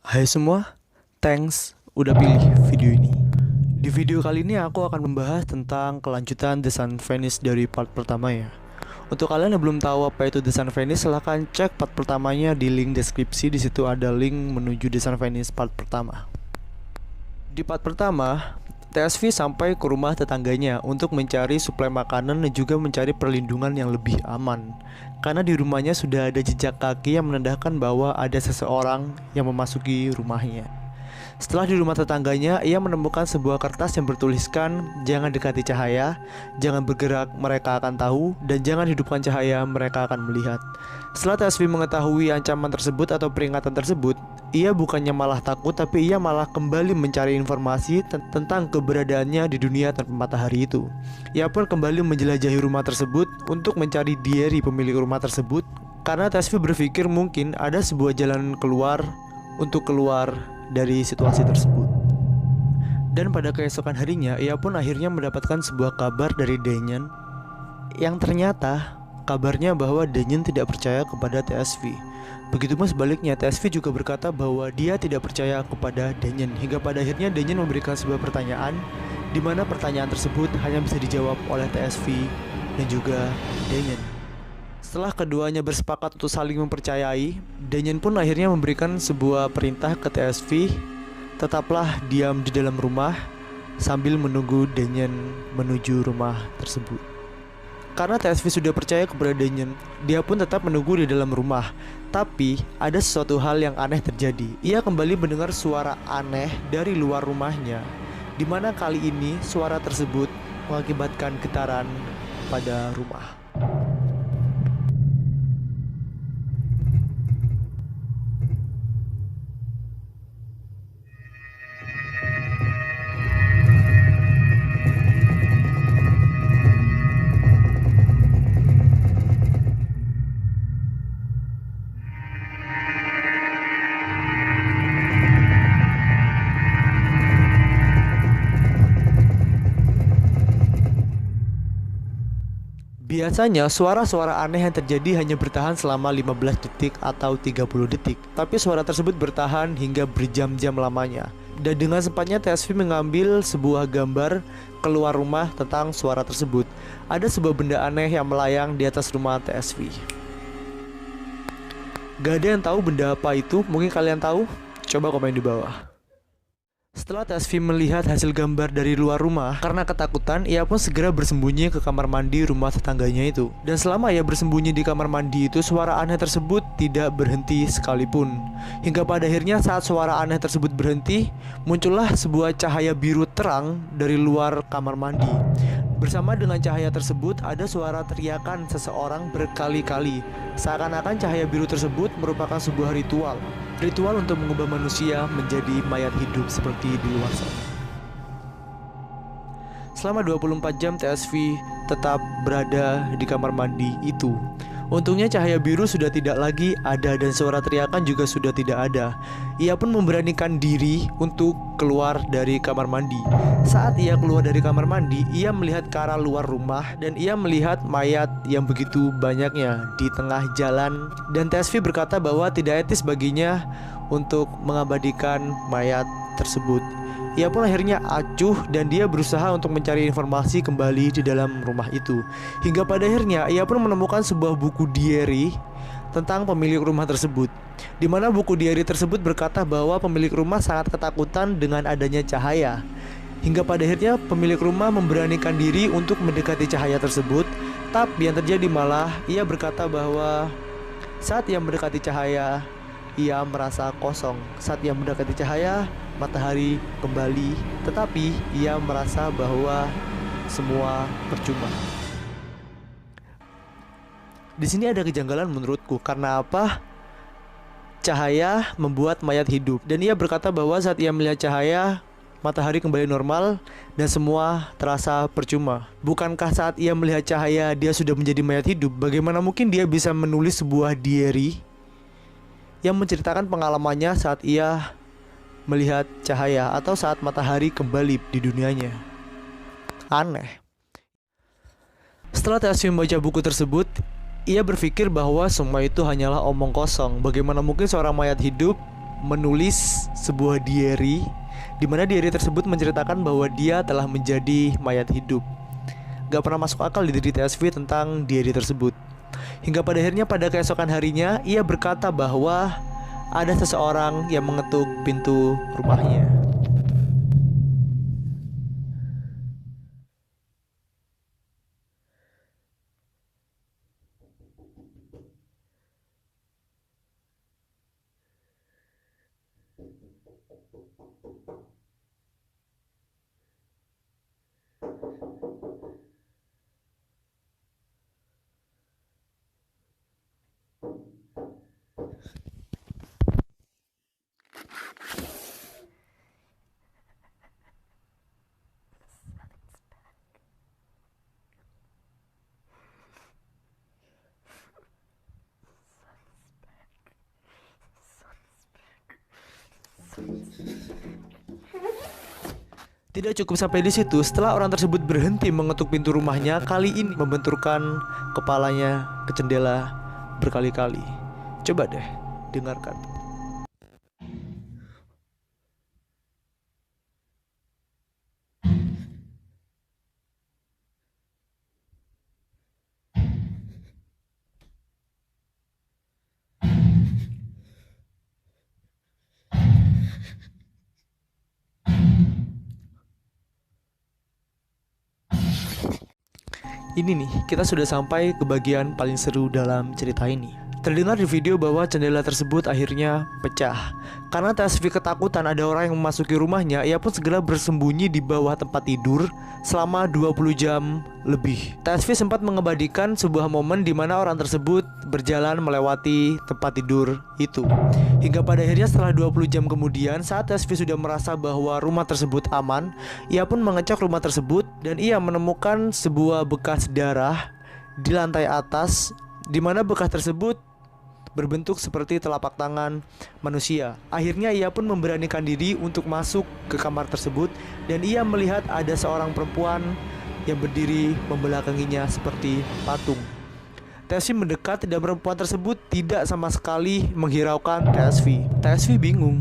Hai semua, thanks udah pilih video ini. Di video kali ini aku akan membahas tentang kelanjutan The Sun Vanished dari part pertama ya. Untuk kalian yang belum tahu apa itu The Sun Vanished, silahkan cek part pertamanya di link deskripsi. Di situ ada link menuju The Sun Vanished part pertama. Di part pertama, TSV sampai ke rumah tetangganya untuk mencari suplai makanan dan juga mencari perlindungan yang lebih aman. Karena di rumahnya sudah ada jejak kaki yang menandakan bahwa ada seseorang yang memasuki rumahnya. Setelah di rumah tetangganya, ia menemukan sebuah kertas yang bertuliskan, "Jangan dekati cahaya, jangan bergerak, mereka akan tahu, dan jangan hidupkan cahaya, mereka akan melihat." Setelah TSV mengetahui ancaman tersebut atau peringatan tersebut, ia bukannya malah takut, tapi ia malah kembali mencari informasi tentang keberadaannya di dunia tanpa matahari itu. Ia pun kembali menjelajahi rumah tersebut untuk mencari diary pemilik rumah tersebut, karena TSV berpikir mungkin ada sebuah jalan keluar untuk keluar dari situasi tersebut. Dan pada keesokan harinya, ia pun akhirnya mendapatkan sebuah kabar dari Danyon, yang ternyata kabarnya bahwa Danyon tidak percaya kepada TSV. Begitupun sebaliknya, TSV juga berkata bahwa dia tidak percaya kepada Danyon. Hingga pada akhirnya Danyon memberikan sebuah pertanyaan, di mana pertanyaan tersebut hanya bisa dijawab oleh TSV dan juga Danyon. Setelah keduanya bersepakat untuk saling mempercayai, Danyon pun akhirnya memberikan sebuah perintah ke TSV, "Tetaplah diam di dalam rumah sambil menunggu Danyon menuju rumah tersebut." Karena TSV sudah percaya kepada Danyon, dia pun tetap menunggu di dalam rumah. Tapi ada sesuatu hal yang aneh terjadi. Ia kembali mendengar suara aneh dari luar rumahnya, di mana kali ini suara tersebut mengakibatkan getaran pada rumah. Biasanya suara-suara aneh yang terjadi hanya bertahan selama 15 detik atau 30 detik. Tapi suara tersebut bertahan hingga berjam-jam lamanya. Dan dengan sempatnya TSV mengambil sebuah gambar keluar rumah tentang suara tersebut. Ada sebuah benda aneh yang melayang di atas rumah TSV. Gak ada yang tahu benda apa itu, mungkin kalian tahu? Coba komen di bawah. Setelah TSV melihat hasil gambar dari luar rumah, karena ketakutan, ia pun segera bersembunyi ke kamar mandi rumah tetangganya itu. Dan selama ia bersembunyi di kamar mandi itu, suara aneh tersebut tidak berhenti sekalipun. Hingga pada akhirnya saat suara aneh tersebut berhenti, muncullah sebuah cahaya biru terang dari luar kamar mandi. Bersama dengan cahaya tersebut, ada suara teriakan seseorang berkali-kali. Seakan-akan cahaya biru tersebut merupakan sebuah ritual. Ritual untuk mengubah manusia menjadi mayat hidup seperti di luar sana. Selama 24 jam TSV tetap berada di kamar mandi itu. Untungnya cahaya biru sudah tidak lagi ada dan suara teriakan juga sudah tidak ada. Ia pun memberanikan diri untuk keluar dari kamar mandi. Saat ia keluar dari kamar mandi, ia melihat ke arah luar rumah dan ia melihat mayat yang begitu banyaknya di tengah jalan. Dan TSV berkata bahwa tidak etis baginya untuk mengabadikan mayat tersebut. Ia pun akhirnya acuh dan dia berusaha untuk mencari informasi kembali di dalam rumah itu. Hingga pada akhirnya ia pun menemukan sebuah buku diary tentang pemilik rumah tersebut, di mana buku diary tersebut berkata bahwa pemilik rumah sangat ketakutan dengan adanya cahaya. Hingga pada akhirnya pemilik rumah memberanikan diri untuk mendekati cahaya tersebut. Tapi yang terjadi malah ia berkata bahwa saat ia mendekati cahaya, ia merasa kosong. Saat ia mendekati cahaya, matahari kembali, tetapi ia merasa bahwa semua percuma. Di sini ada kejanggalan menurutku. Karena apa? Cahaya membuat mayat hidup. Dan ia berkata bahwa saat ia melihat cahaya, matahari kembali normal dan semua terasa percuma. Bukankah saat ia melihat cahaya dia sudah menjadi mayat hidup? Bagaimana mungkin dia bisa menulis sebuah diary yang menceritakan pengalamannya saat ia melihat cahaya atau saat matahari kembali di dunianya? Aneh. Setelah TSV membaca buku tersebut, ia berpikir bahwa semua itu hanyalah omong kosong. Bagaimana mungkin seorang mayat hidup menulis sebuah diary, di mana diary tersebut menceritakan bahwa dia telah menjadi mayat hidup. Gak pernah masuk akal di diri TSV tentang diary tersebut. Hingga pada akhirnya pada keesokan harinya ia berkata bahwa ada seseorang yang mengetuk pintu rumahnya. Tidak cukup sampai di situ, setelah orang tersebut berhenti mengetuk pintu rumahnya, kali ini membenturkan kepalanya ke jendela berkali-kali. Coba deh dengarkan. Ini nih, kita sudah sampai ke bagian paling seru dalam cerita ini. Terdengar di video bahwa jendela tersebut akhirnya pecah. Karena TSV ketakutan ada orang yang memasuki rumahnya, ia pun segera bersembunyi di bawah tempat tidur selama 20 jam lebih. TSV sempat mengabadikan sebuah momen di mana orang tersebut berjalan melewati tempat tidur itu. Hingga pada akhirnya setelah 20 jam kemudian, saat TSV sudah merasa bahwa rumah tersebut aman, ia pun mengecek rumah tersebut dan ia menemukan sebuah bekas darah di lantai atas, di mana bekas tersebut berbentuk seperti telapak tangan manusia. Akhirnya ia pun memberanikan diri untuk masuk ke kamar tersebut dan ia melihat ada seorang perempuan yang berdiri membelakanginya seperti patung. TSV mendekat dan perempuan tersebut tidak sama sekali menghiraukan TSV. TSV bingung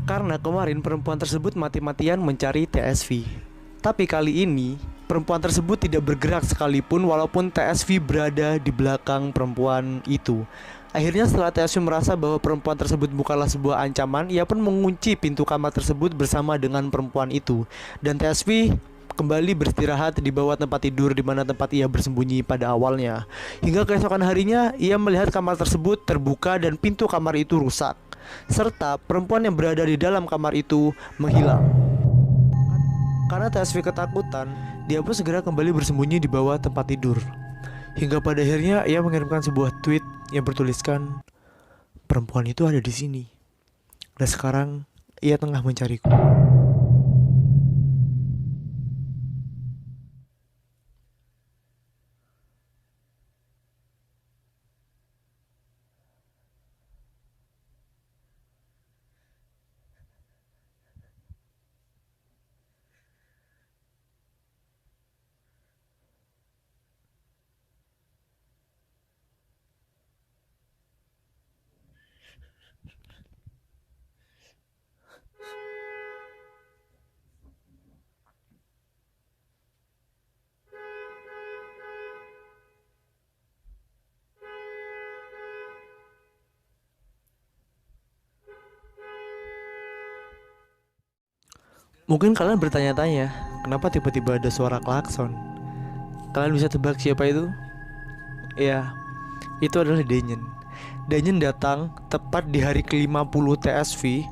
karena kemarin perempuan tersebut mati-matian mencari TSV. Tapi kali ini perempuan tersebut tidak bergerak sekalipun walaupun TSV berada di belakang perempuan itu. Akhirnya setelah TSV merasa bahwa perempuan tersebut bukanlah sebuah ancaman, ia pun mengunci pintu kamar tersebut bersama dengan perempuan itu. Dan TSV kembali beristirahat di bawah tempat tidur di mana tempat ia bersembunyi pada awalnya. Hingga keesokan harinya ia melihat kamar tersebut terbuka dan pintu kamar itu rusak, serta perempuan yang berada di dalam kamar itu menghilang. Karena TSV ketakutan, dia pun segera kembali bersembunyi di bawah tempat tidur. Hingga pada akhirnya ia mengirimkan sebuah tweet yang bertuliskan, "Perempuan itu ada di sini. Dan sekarang ia tengah mencariku." Mungkin kalian bertanya-tanya, kenapa tiba-tiba ada suara klakson? Kalian bisa tebak siapa itu? Ya, itu adalah Danyon. Danyon datang tepat di hari ke-50 TSV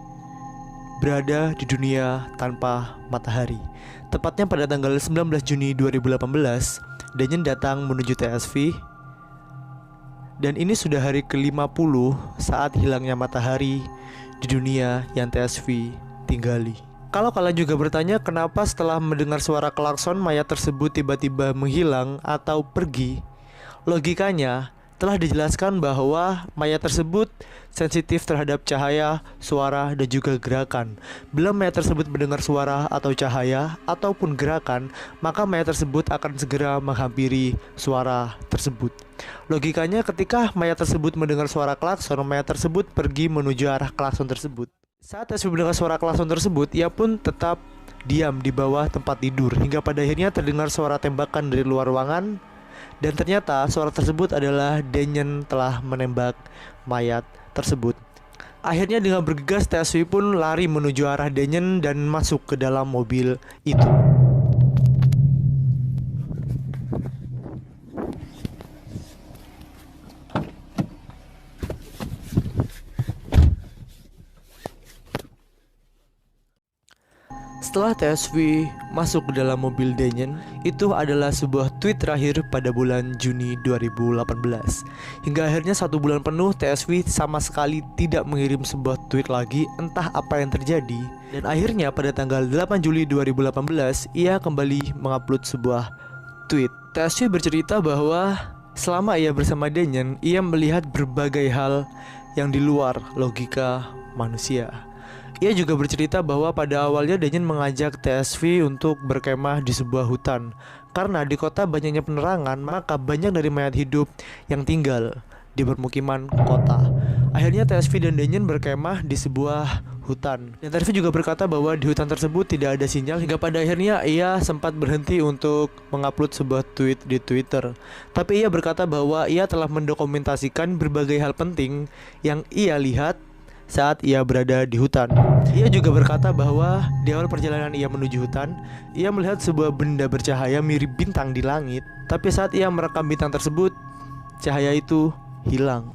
berada di dunia tanpa matahari. Tepatnya pada tanggal 19 Juni 2018, Danyon datang menuju TSV. Dan ini sudah hari ke-50 saat hilangnya matahari di dunia yang TSV tinggali. Kalau kalian juga bertanya kenapa setelah mendengar suara klakson mayat tersebut tiba-tiba menghilang atau pergi, logikanya telah dijelaskan bahwa mayat tersebut sensitif terhadap cahaya, suara, dan juga gerakan. Bila mayat tersebut mendengar suara atau cahaya ataupun gerakan, maka mayat tersebut akan segera menghampiri suara tersebut. Logikanya, ketika mayat tersebut mendengar suara klakson, mayat tersebut pergi menuju arah klakson tersebut. Saat TSV mendengar suara klakson tersebut, ia pun tetap diam di bawah tempat tidur hingga pada akhirnya terdengar suara tembakan dari luar ruangan. Dan ternyata suara tersebut adalah Daniel telah menembak mayat tersebut. Akhirnya dengan bergegas TSV pun lari menuju arah Daniel dan masuk ke dalam mobil itu. Setelah TSV masuk ke dalam mobil Daniel, itu adalah sebuah tweet terakhir pada bulan Juni 2018. Hingga akhirnya 1 bulan penuh TSV sama sekali tidak mengirim sebuah tweet lagi, entah apa yang terjadi. Dan akhirnya pada tanggal 8 Juli 2018, ia kembali mengupload sebuah tweet. TSV bercerita bahwa selama ia bersama Daniel, ia melihat berbagai hal yang di luar logika manusia. Ia juga bercerita bahwa pada awalnya Daniel mengajak TSV untuk berkemah di sebuah hutan. Karena di kota banyaknya penerangan, maka banyak dari mayat hidup yang tinggal di permukiman kota. Akhirnya TSV dan Daniel berkemah di sebuah hutan. Dan TSV juga berkata bahwa di hutan tersebut tidak ada sinyal, hingga pada akhirnya ia sempat berhenti untuk mengupload sebuah tweet di Twitter. Tapi ia berkata bahwa ia telah mendokumentasikan berbagai hal penting yang ia lihat saat ia berada di hutan. Ia juga berkata bahwa di awal perjalanan ia menuju hutan, ia melihat sebuah benda bercahaya mirip bintang di langit. Tapi saat ia merekam bintang tersebut, cahaya itu hilang.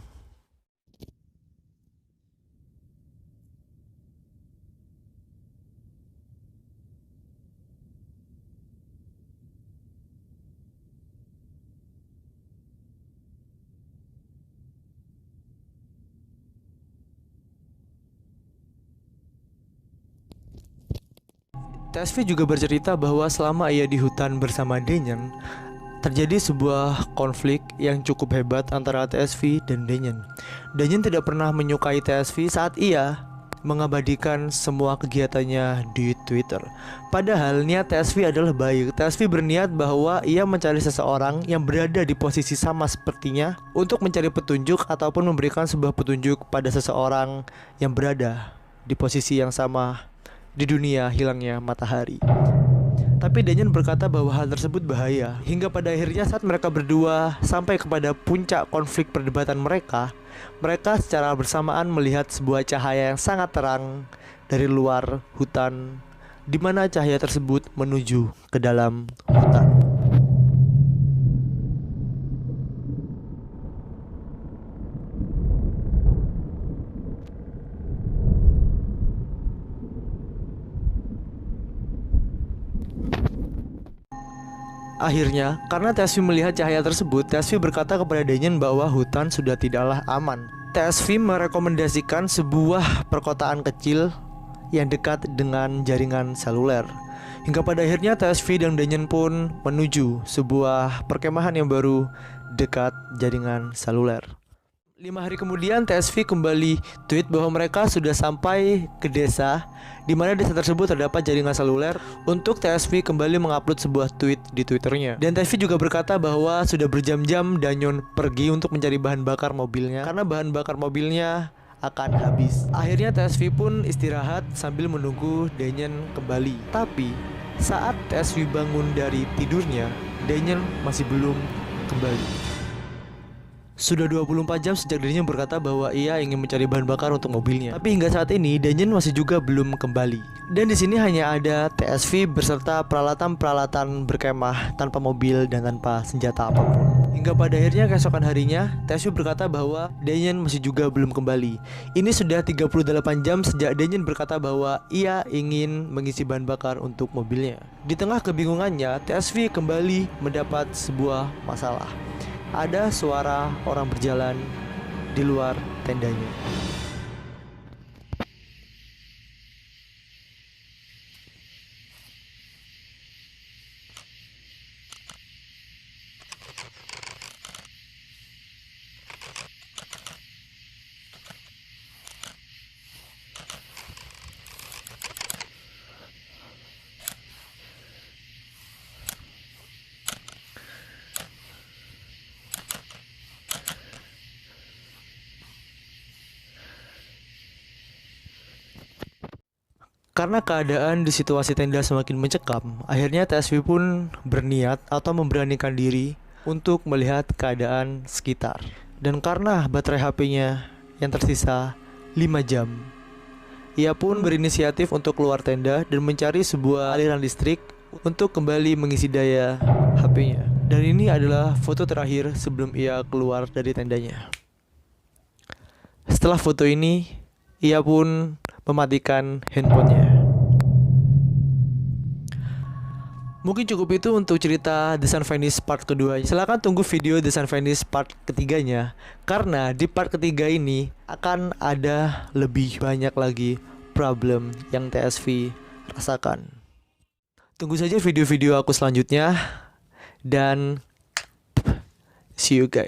TSV juga bercerita bahwa selama ia di hutan bersama Daniel, terjadi sebuah konflik yang cukup hebat antara TSV dan Daniel. Daniel tidak pernah menyukai TSV saat ia mengabadikan semua kegiatannya di Twitter. Padahal niat TSV adalah baik. TSV berniat bahwa ia mencari seseorang yang berada di posisi sama sepertinya untuk mencari petunjuk ataupun memberikan sebuah petunjuk pada seseorang yang berada di posisi yang sama di dunia hilangnya matahari. Tapi Daniel berkata bahwa hal tersebut bahaya. Hingga pada akhirnya saat mereka berdua sampai kepada puncak konflik perdebatan mereka, mereka secara bersamaan melihat sebuah cahaya yang sangat terang dari luar hutan, di mana cahaya tersebut menuju ke dalam hutan. Akhirnya, karena TSV melihat cahaya tersebut, TSV berkata kepada Daniel bahwa hutan sudah tidaklah aman. TSV merekomendasikan sebuah perkotaan kecil yang dekat dengan jaringan seluler. Hingga pada akhirnya TSV dan Daniel pun menuju sebuah perkemahan yang baru dekat jaringan seluler. 5 hari kemudian TSV kembali tweet bahwa mereka sudah sampai ke desa, di mana desa tersebut terdapat jaringan seluler. Untuk TSV kembali mengupload sebuah tweet di Twitternya. Dan TSV juga berkata bahwa sudah berjam-jam Daniel pergi untuk mencari bahan bakar mobilnya, karena bahan bakar mobilnya akan habis. Akhirnya TSV pun istirahat sambil menunggu Daniel kembali. Tapi saat TSV bangun dari tidurnya, Daniel masih belum kembali. Sudah 24 jam sejak dirinya berkata bahwa ia ingin mencari bahan bakar untuk mobilnya. Tapi hingga saat ini Daniel masih juga belum kembali. Dan di sini hanya ada TSV beserta peralatan-peralatan berkemah tanpa mobil dan tanpa senjata apapun. Hingga pada akhirnya keesokan harinya TSV berkata bahwa Daniel masih juga belum kembali. Ini sudah 38 jam sejak Daniel berkata bahwa ia ingin mengisi bahan bakar untuk mobilnya. Di tengah kebingungannya, TSV kembali mendapat sebuah masalah. Ada suara orang berjalan di luar tendanya. Karena keadaan di situasi tenda semakin mencekam, akhirnya TSV pun berniat atau memberanikan diri untuk melihat keadaan sekitar. Dan karena baterai HP-nya yang tersisa 5 jam, ia pun berinisiatif untuk keluar tenda dan mencari sebuah aliran listrik untuk kembali mengisi daya HP-nya. Dan ini adalah foto terakhir sebelum ia keluar dari tendanya. Setelah foto ini, ia pun mematikan handphonenya. Mungkin cukup itu untuk cerita The Sun Vanish part kedua. Silahkan tunggu video The Sun Vanish part ketiganya, karena di part ketiga ini akan ada lebih banyak lagi problem yang TSV rasakan. Tunggu saja video-video aku selanjutnya, dan see you guys.